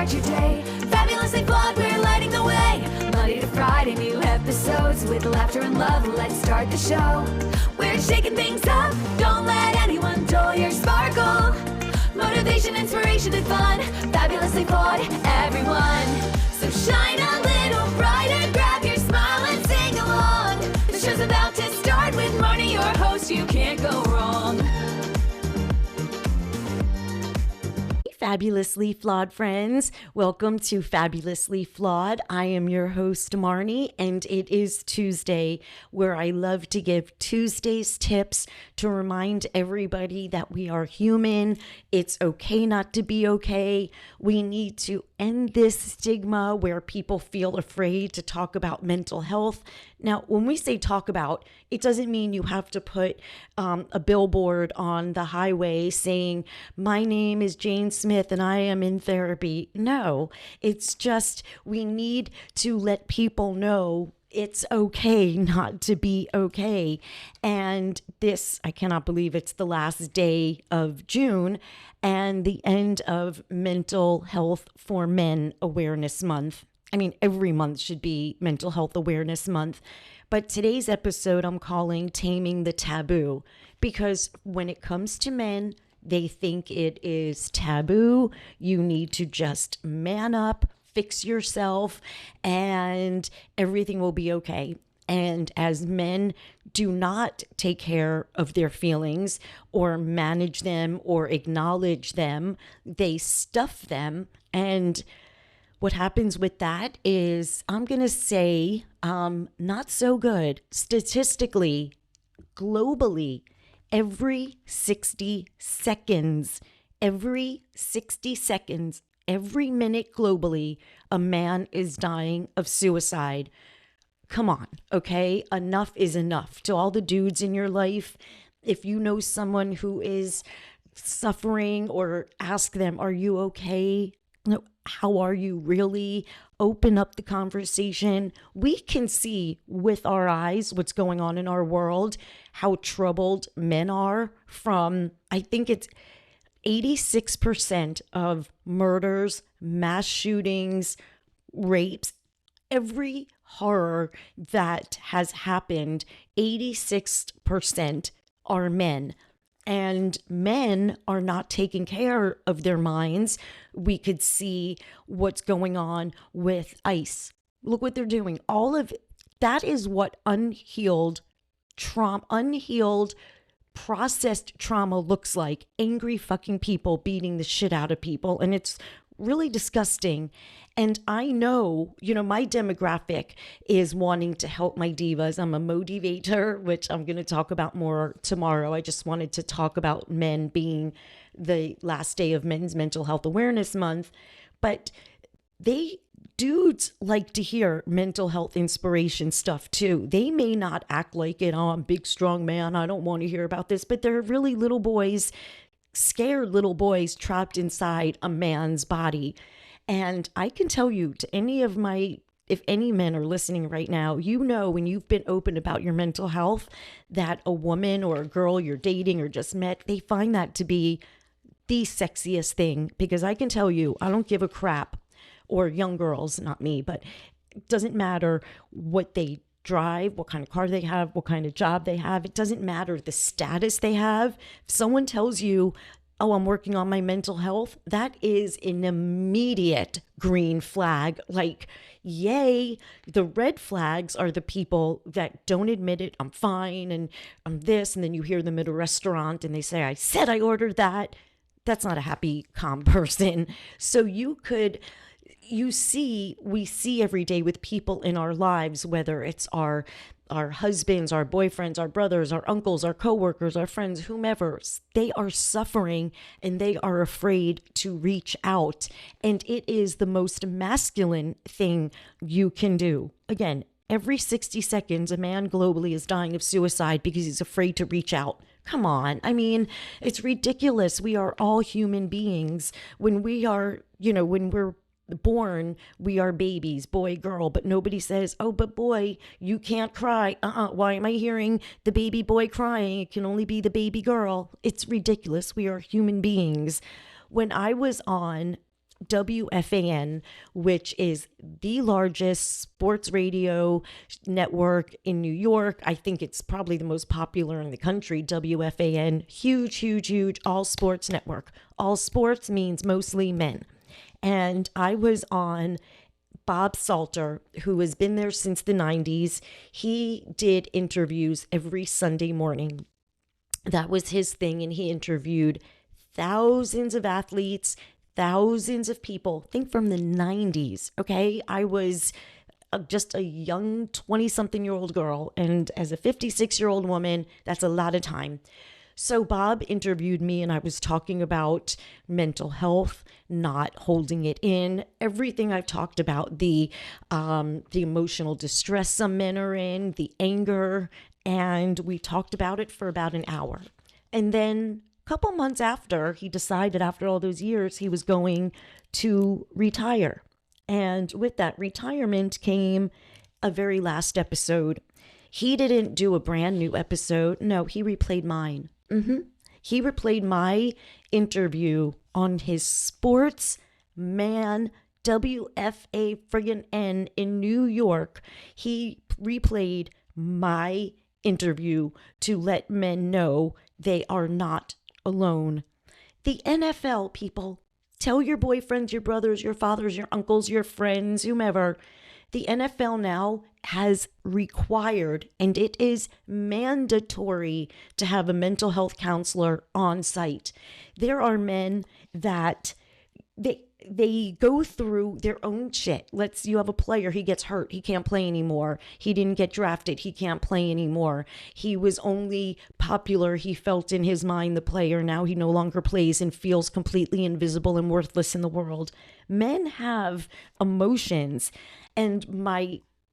start your day. Fabulously flawed, we're lighting the way. Monday to Friday, new episodes with laughter and love. Let's start the show. We're shaking things up. Don't let anyone dull your sparkle. Motivation, inspiration, and fun. Fabulously flawed, everyone. So shine a little brighter. Grab your smile and sing along. The show's about to start with Marni, your host. You can't go wrong. Fabulously flawed friends, welcome to Fabulously Flawed. I am your host Marni, and it is Tuesday, where I love to give Tuesday's tips to remind everybody that we are human. It's okay not to be okay. We need to end this stigma where people feel afraid to talk about mental health. Now, when we say talk about, it doesn't mean you have to put a billboard on the highway saying, my name is Jane Smith and I am in therapy. No, it's just we need to let people know it's okay not to be okay. And this, I cannot believe it's the last day of June and the end of Mental Health for Men Awareness Month. I mean, every month should be Mental Health Awareness Month. But today's episode I'm calling Taming the Taboo, because when it comes to men, they think it is taboo. You need to just man up, fix yourself, and everything will be okay. And as men do not take care of their feelings or manage them or acknowledge them, they stuff them. And what happens with that is, I'm going to say, not so good. Statistically, globally, every 60 seconds, every minute globally, a man is dying of suicide. Come on, okay? Enough is enough. To all the dudes in your life, if you know someone who is suffering, or ask them, are you okay? No, how are you really? Open up the conversation. We can see with our eyes what's going on in our world, how troubled men are from, I think it's 86% of murders, mass shootings, rapes, every horror that has happened, 86% are men. And men are not taking care of their minds. We could see what's going on with ICE. Look what they're doing. All of that is what unhealed trauma, unhealed processed trauma looks like. Angry fucking people beating the shit out of people. And it's really disgusting. And I know, my demographic is wanting to help my divas. I'm a motivator, which I'm going to talk about more tomorrow. I just wanted to talk about men being the last day of Men's Mental Health Awareness Month. But dudes like to hear mental health inspiration stuff too. They may not act like it. Oh, I'm a big, strong man. I don't want to hear about this. But they're really little boys, scared little boys trapped inside a man's body. And I can tell you, to if any men are listening right now, when you've been open about your mental health, that a woman or a girl you're dating or just met, they find that to be the sexiest thing. Because I can tell you, I don't give a crap, or young girls, not me, but it doesn't matter what they drive, what kind of car they have, what kind of job they have. It doesn't matter the status they have. If someone tells you, oh, I'm working on my mental health, that is an immediate green flag. Like, yay. The red flags are the people that don't admit it. I'm fine and I'm this. And then you hear them at a restaurant and they say, I said I ordered that. That's not a happy, calm person. So we see every day with people in our lives, whether it's our husbands, our boyfriends, our brothers, our uncles, our coworkers, our friends, whomever, they are suffering and they are afraid to reach out. And it is the most masculine thing you can do. Again, every 60 seconds, a man globally is dying of suicide because he's afraid to reach out. Come on. I mean, it's ridiculous. We are all human beings. When we're born, we are babies, boy, girl, but nobody says, oh, but boy, you can't cry. Why am I hearing the baby boy crying? It can only be the baby girl. It's ridiculous. We are human beings. When I was on WFAN, which is the largest sports radio network in New York. I think it's probably the most popular in the country. WFAN, huge, huge, huge, all sports network. All sports means mostly men. And I was on Bob Salter, who has been there since the 90s. He did interviews every Sunday morning. That was his thing, and he interviewed thousands of athletes, thousands of people. Think from the 90s, okay? I was just a young 20-something-year-old girl, and as a 56-year-old woman, that's a lot of time. So Bob interviewed me, and I was talking about mental health, not holding it in, everything I've talked about, the emotional distress some men are in, the anger, and we talked about it for about an hour. And then a couple months after, he decided after all those years he was going to retire. And with that retirement came a very last episode. He didn't do a brand new episode. No, he replayed mine. He replayed my interview on his Sports Man WFA friggin' N in New York. He replayed my interview to let men know they are not alone. The NFL, people, tell your boyfriends, your brothers, your fathers, your uncles, your friends, whomever. The NFL now has required, and it is mandatory, to have a mental health counselor on site. There are men that they go through their own shit. You have a player, he gets hurt, he can't play anymore. He didn't get drafted, he can't play anymore. He was only popular, he felt in his mind, the player. Now he no longer plays and feels completely invisible and worthless in the world. Men have emotions, and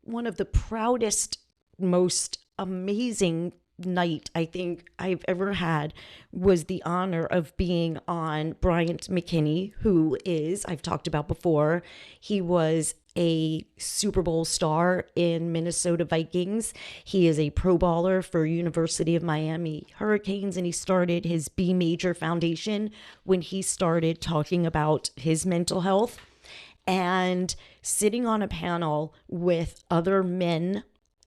one of the proudest, most amazing night I think I've ever had was the honor of being on Bryant McKinney, who is, I've talked about before, he was a Super Bowl star in Minnesota Vikings. He is a pro bowler for University of Miami Hurricanes, and he started his B Major Foundation when he started talking about his mental health. And sitting on a panel with other men,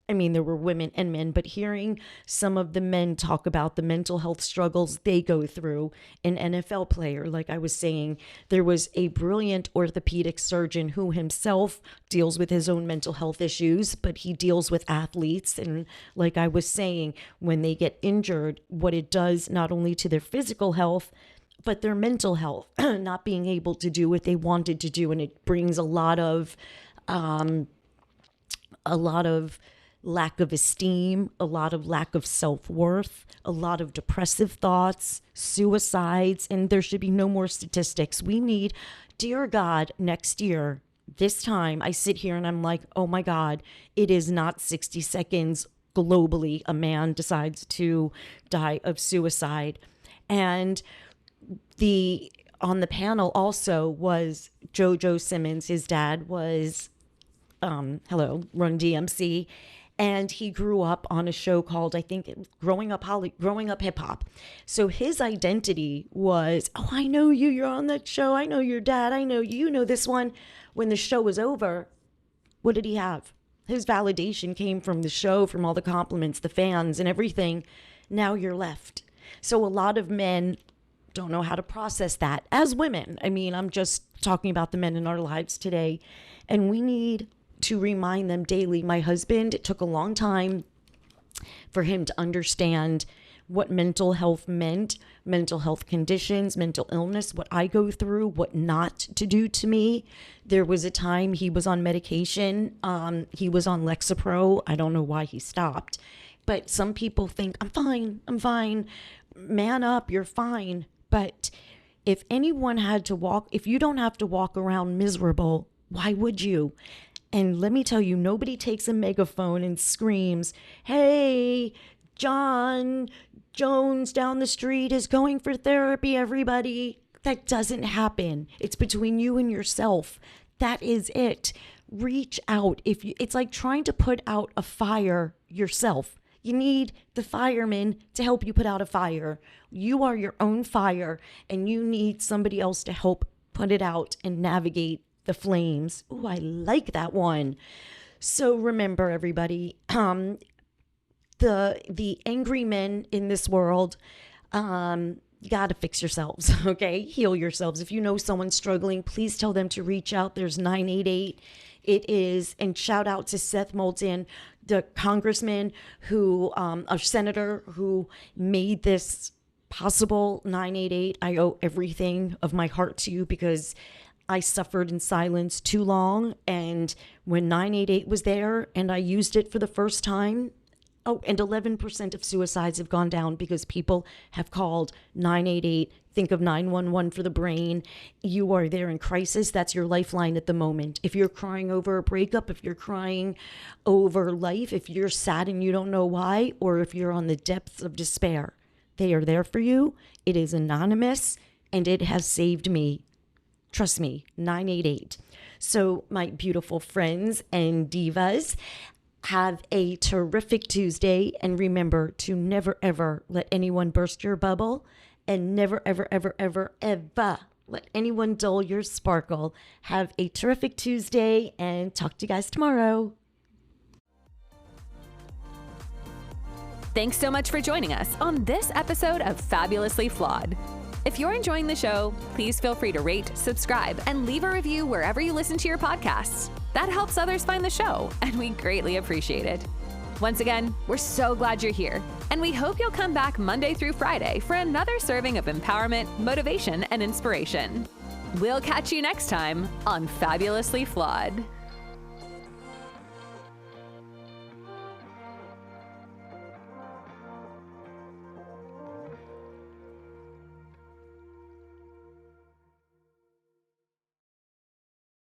I mean, there were women and men, but hearing some of the men talk about the mental health struggles they go through. An NFL player, like I was saying, there was a brilliant orthopedic surgeon who himself deals with his own mental health issues, but he deals with athletes. And like I was saying, when they get injured, what it does not only to their physical health, but their mental health, not being able to do what they wanted to do. And it brings a lot of lack of esteem, a lot of lack of self-worth, a lot of depressive thoughts, suicides, and there should be no more statistics. We need, dear God, next year, this time, I sit here and I'm like, oh my God, it is not 60 seconds globally a man decides to die of suicide. And on the panel also was JoJo Simmons. His dad was, Run DMC. And he grew up on a show called, I think, Growing Up Hip Hop. So his identity was, oh, I know you. You're on that show. I know your dad. I know you. You know this one. When the show was over, what did he have? His validation came from the show, from all the compliments, the fans, and everything. Now you're left. So a lot of men don't know how to process that. As women, I mean, I'm just talking about the men in our lives today. And we need to remind them daily. My husband, it took a long time for him to understand what mental health meant, mental health conditions, mental illness, what I go through, what not to do to me. There was a time he was on medication. He was on Lexapro. I don't know why he stopped. But some people think, I'm fine. Man up, you're fine. But if anyone had to if you don't have to walk around miserable, why would you? And let me tell you, nobody takes a megaphone and screams, hey, John Jones down the street is going for therapy, everybody. That doesn't happen. It's between you and yourself. That is it. Reach out. It's like trying to put out a fire yourself. You need the firemen to help you put out a fire. You are your own fire, and you need somebody else to help put it out and navigate the flames. Ooh, I like that one. So remember, everybody, the angry men in this world, you got to fix yourselves, okay? Heal yourselves. If you know someone struggling, please tell them to reach out. There's 988. It is, and shout out to Seth Moulton, the congressman who, a senator who made this possible. 988. I owe everything of my heart to you because I suffered in silence too long. And when 988 was there and I used it for the first time, oh, and 11% of suicides have gone down because people have called 988. Think of 911 for the brain. You are there in crisis. That's your lifeline at the moment. If you're crying over a breakup, if you're crying over life, if you're sad and you don't know why, or if you're on the depths of despair, they are there for you. It is anonymous and it has saved me. Trust me, 988. So my beautiful friends and divas, have a terrific Tuesday, and remember to never ever let anyone burst your bubble, and never ever ever ever ever let anyone dull your sparkle. Have a terrific Tuesday and talk to you guys tomorrow. Thanks so much for joining us on this episode of Fabulously Flawed. If you're enjoying the show, please feel free to rate, subscribe, and leave a review wherever you listen to your podcasts. That helps others find the show, and we greatly appreciate it. Once again, we're so glad you're here, and we hope you'll come back Monday through Friday for another serving of empowerment, motivation, and inspiration. We'll catch you next time on Fabulously Flawed.